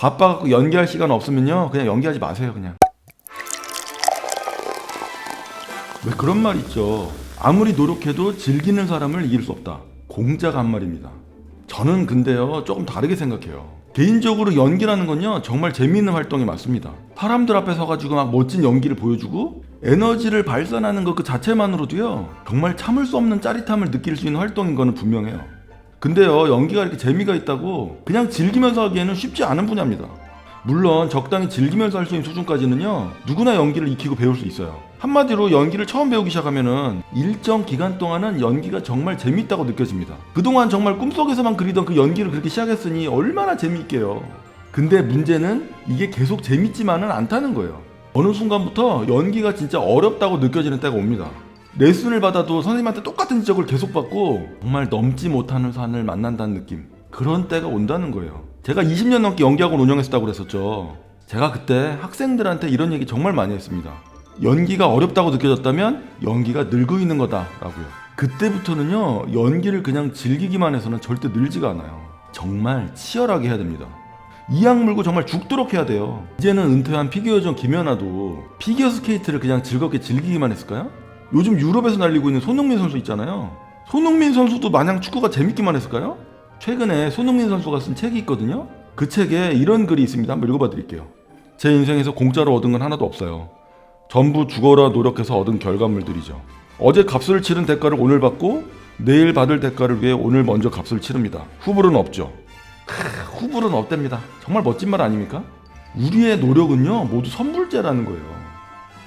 바빠갖고 연기할 시간 없으면요 그냥 연기하지 마세요. 그냥. 왜 그런 말 있죠. 아무리 노력해도 즐기는 사람을 이길 수 없다. 공자가 한 말입니다. 저는 근데요 조금 다르게 생각해요. 개인적으로 연기라는 건요 정말 재미있는 활동이 맞습니다. 사람들 앞에 서가지고 막 멋진 연기를 보여주고 에너지를 발산하는 것 그 자체만으로도요 정말 참을 수 없는 짜릿함을 느낄 수 있는 활동인 거는 분명해요. 근데요 연기가 이렇게 재미가 있다고 그냥 즐기면서 하기에는 쉽지 않은 분야입니다. 물론 적당히 즐기면서 할 수 있는 수준까지는요 누구나 연기를 익히고 배울 수 있어요. 한마디로 연기를 처음 배우기 시작하면은 일정 기간 동안은 연기가 정말 재밌다고 느껴집니다. 그동안 정말 꿈속에서만 그리던 그 연기를 그렇게 시작했으니 얼마나 재미있게요. 근데 문제는 이게 계속 재밌지만은 않다는 거예요. 어느 순간부터 연기가 진짜 어렵다고 느껴지는 때가 옵니다. 레슨을 받아도 선생님한테 똑같은 지적을 계속 받고 정말 넘지 못하는 산을 만난다는 느낌, 그런 때가 온다는 거예요. 제가 20년 넘게 연기학원 운영했었다고 그랬었죠. 제가 그때 학생들한테 이런 얘기 정말 많이 했습니다. 연기가 어렵다고 느껴졌다면 연기가 늙어 있는 거다라고요. 그때부터는요 연기를 그냥 즐기기만 해서는 절대 늘지가 않아요. 정말 치열하게 해야 됩니다. 이악 물고 정말 죽도록 해야 돼요. 이제는 은퇴한 피겨 요정 김연아도 피겨 스케이트를 그냥 즐겁게 즐기기만 했을까요? 요즘 유럽에서 날리고 있는 손흥민 선수 있잖아요. 손흥민 선수도 마냥 축구가 재밌기만 했을까요? 최근에 손흥민 선수가 쓴 책이 있거든요. 그 책에 이런 글이 있습니다. 한번 읽어봐 드릴게요. 제 인생에서 공짜로 얻은 건 하나도 없어요. 전부 죽어라 노력해서 얻은 결과물들이죠. 어제 값을 치른 대가를 오늘 받고 내일 받을 대가를 위해 오늘 먼저 값을 치릅니다. 후불은 없죠. 후불은 없답니다. 정말 멋진 말 아닙니까? 우리의 노력은요 모두 선불제라는 거예요.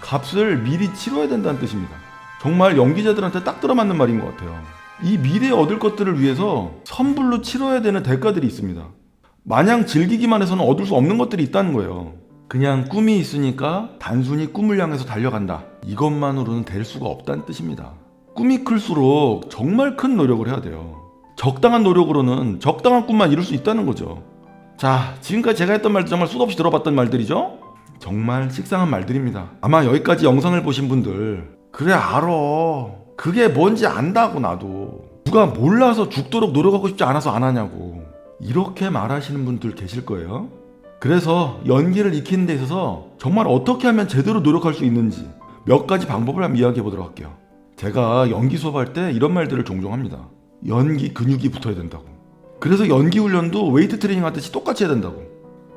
값을 미리 치러야 된다는 뜻입니다. 정말 연기자들한테 딱 들어맞는 말인 것 같아요. 이 미래에 얻을 것들을 위해서 선불로 치러야 되는 대가들이 있습니다. 마냥 즐기기만 해서는 얻을 수 없는 것들이 있다는 거예요. 그냥 꿈이 있으니까 단순히 꿈을 향해서 달려간다, 이것만으로는 될 수가 없다는 뜻입니다. 꿈이 클수록 정말 큰 노력을 해야 돼요. 적당한 노력으로는 적당한 꿈만 이룰 수 있다는 거죠. 자, 지금까지 제가 했던 말도 정말 수도 없이 들어봤던 말들이죠? 정말 식상한 말들입니다. 아마 여기까지 영상을 보신 분들 그래 알아, 그게 뭔지 안다고, 나도 누가 몰라서 죽도록 노력하고 싶지 않아서 안 하냐고 이렇게 말하시는 분들 계실 거예요. 그래서 연기를 익히는 데 있어서 정말 어떻게 하면 제대로 노력할 수 있는지 몇 가지 방법을 한번 이야기해 보도록 할게요. 제가 연기 수업할 때 이런 말들을 종종 합니다. 연기 근육이 붙어야 된다고. 그래서 연기 훈련도 웨이트 트레이닝 하듯이 똑같이 해야 된다고.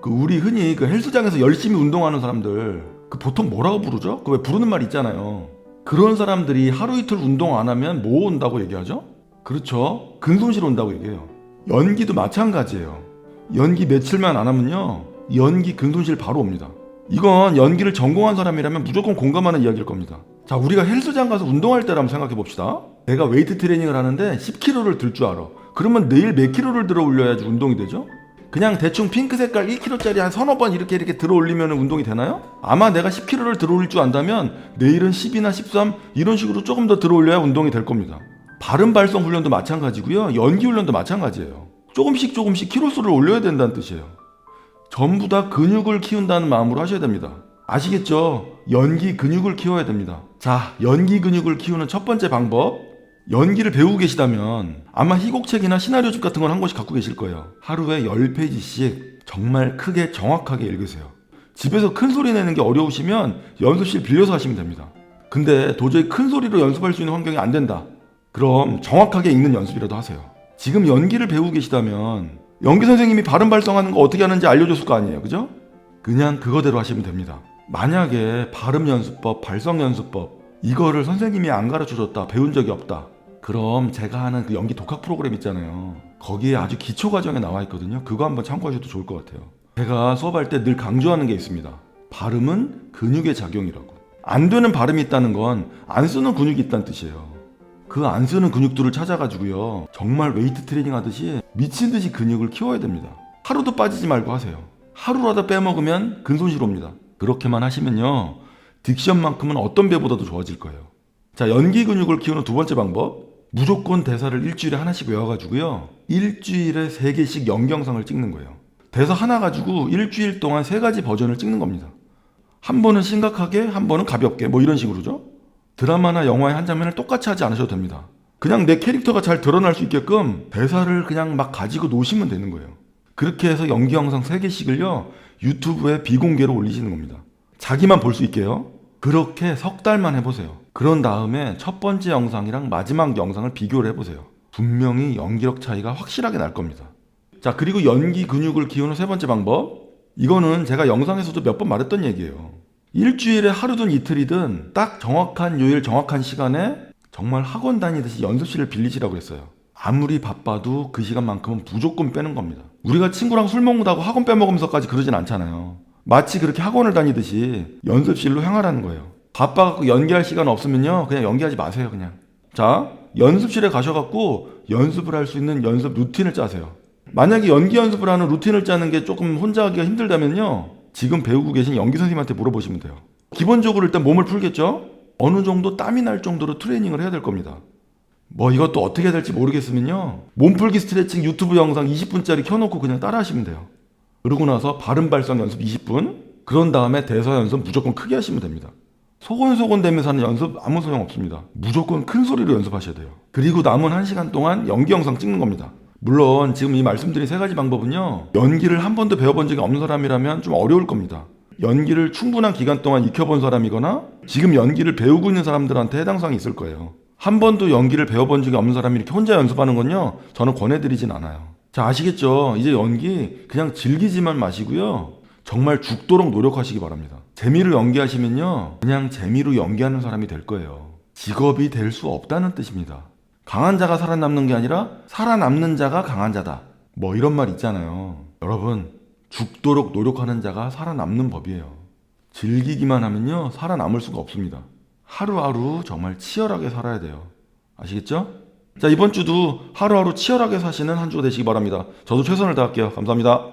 우리 흔히 헬스장에서 열심히 운동하는 사람들 보통 뭐라고 부르죠? 왜 부르는 말 있잖아요. 그런 사람들이 하루 이틀 운동 안 하면 뭐 온다고 얘기하죠? 그렇죠, 근손실 온다고 얘기해요. 연기도 마찬가지예요. 연기 며칠만 안 하면요 연기 근손실 바로 옵니다. 이건 연기를 전공한 사람이라면 무조건 공감하는 이야기일 겁니다. 자, 우리가 헬스장 가서 운동할 때를 한번 생각해 봅시다. 내가 웨이트 트레이닝을 하는데 10kg를 들 줄 알아. 그러면 내일 몇 킬로를 들어 올려야지 운동이 되죠? 그냥 대충 핑크 색깔 1kg짜리 한 서너 번 이렇게 들어 올리면 운동이 되나요? 아마 내가 10kg를 들어 올릴 줄 안다면 내일은 10이나 13 이런 식으로 조금 더 들어 올려야 운동이 될 겁니다. 발음 발성 훈련도 마찬가지고요, 연기 훈련도 마찬가지예요. 조금씩 키로수를 올려야 된다는 뜻이에요. 전부 다 근육을 키운다는 마음으로 하셔야 됩니다. 아시겠죠? 연기 근육을 키워야 됩니다. 자, 연기 근육을 키우는 첫 번째 방법, 연기를 배우고 계시다면 아마 희곡책이나 시나리오집 같은 걸 한 권씩 갖고 계실 거예요. 하루에 10페이지씩 정말 크게 정확하게 읽으세요. 집에서 큰 소리 내는 게 어려우시면 연습실 빌려서 하시면 됩니다. 근데 도저히 큰 소리로 연습할 수 있는 환경이 안 된다, 그럼 정확하게 읽는 연습이라도 하세요. 지금 연기를 배우고 계시다면 연기 선생님이 발음 발성하는 거 어떻게 하는지 알려줬을 거 아니에요, 그죠? 그냥 그거대로 하시면 됩니다. 만약에 발음 연습법, 발성 연습법 이거를 선생님이 안 가르쳐줬다, 배운 적이 없다, 그럼 제가 하는 그 연기 독학 프로그램 있잖아요. 거기에 아주 기초 과정에 나와 있거든요. 그거 한번 참고하셔도 좋을 것 같아요. 제가 수업할 때 늘 강조하는 게 있습니다. 발음은 근육의 작용이라고. 안 되는 발음이 있다는 건 안 쓰는 근육이 있다는 뜻이에요. 그 안 쓰는 근육들을 찾아가지고요 정말 웨이트 트레이닝 하듯이 미친듯이 근육을 키워야 됩니다. 하루도 빠지지 말고 하세요. 하루라도 빼먹으면 근손실 옵니다. 그렇게만 하시면요 딕션만큼은 어떤 배보다도 좋아질 거예요. 자, 연기 근육을 키우는 두 번째 방법, 무조건 대사를 일주일에 하나씩 외워가지고요 일주일에 3개씩 연경상을 찍는 거예요. 대사 하나 가지고 일주일 동안 3가지 버전을 찍는 겁니다. 한 번은 심각하게, 한 번은 가볍게, 뭐 이런 식으로죠. 드라마나 영화의 한 장면을 똑같이 하지 않으셔도 됩니다. 그냥 내 캐릭터가 잘 드러날 수 있게끔 대사를 그냥 막 가지고 노시면 되는 거예요. 그렇게 해서 연기 영상 3개씩을요 유튜브에 비공개로 올리시는 겁니다. 자기만 볼 수 있게요. 그렇게 석 달만 해보세요. 그런 다음에 첫 번째 영상이랑 마지막 영상을 비교를 해보세요. 분명히 연기력 차이가 확실하게 날 겁니다. 자, 그리고 연기 근육을 키우는 세 번째 방법, 이거는 제가 영상에서도 몇 번 말했던 얘기예요. 일주일에 하루든 이틀이든 딱 정확한 요일 정확한 시간에 정말 학원 다니듯이 연습실을 빌리시라고 했어요. 아무리 바빠도 그 시간만큼은 무조건 빼는 겁니다. 우리가 친구랑 술 먹는다고 학원 빼먹으면서까지 그러진 않잖아요. 마치 그렇게 학원을 다니듯이 연습실로 향하라는 거예요. 바빠갖고 연기할 시간 없으면요 그냥 연기하지 마세요. 그냥 자, 연습실에 가셔갖고 연습을 할 수 있는 연습 루틴을 짜세요. 만약에 연기 연습을 하는 루틴을 짜는 게 조금 혼자 하기가 힘들다면요 지금 배우고 계신 연기 선생님한테 물어보시면 돼요. 기본적으로 일단 몸을 풀겠죠. 어느 정도 땀이 날 정도로 트레이닝을 해야 될 겁니다. 뭐 이것도 어떻게 해야 될지 모르겠으면요 몸풀기 스트레칭 유튜브 영상 20분짜리 켜놓고 그냥 따라 하시면 돼요. 그러고 나서 발음 발성 연습 20분, 그런 다음에 대사 연습 무조건 크게 하시면 됩니다. 소곤소곤 대면서 하는 연습 아무 소용 없습니다. 무조건 큰 소리로 연습하셔야 돼요. 그리고 남은 1시간 동안 연기 영상 찍는 겁니다. 물론 지금 이 말씀드린 3가지 방법은요 연기를 한 번도 배워본 적이 없는 사람이라면 좀 어려울 겁니다. 연기를 충분한 기간 동안 익혀본 사람이거나 지금 연기를 배우고 있는 사람들한테 해당 사항이 있을 거예요. 한 번도 연기를 배워본 적이 없는 사람이 이렇게 혼자 연습하는 건요 저는 권해드리진 않아요. 자, 아시겠죠? 이제 연기 그냥 즐기지만 마시고요 정말 죽도록 노력하시기 바랍니다. 재미로 연기하시면요 그냥 재미로 연기하는 사람이 될 거예요. 직업이 될 수 없다는 뜻입니다. 강한 자가 살아남는 게 아니라 살아남는 자가 강한 자다, 뭐 이런 말 있잖아요. 여러분, 죽도록 노력하는 자가 살아남는 법이에요. 즐기기만 하면요 살아남을 수가 없습니다. 하루하루 정말 치열하게 살아야 돼요. 아시겠죠? 자, 이번 주도 하루하루 치열하게 사시는 한 주가 되시기 바랍니다. 저도 최선을 다할게요. 감사합니다.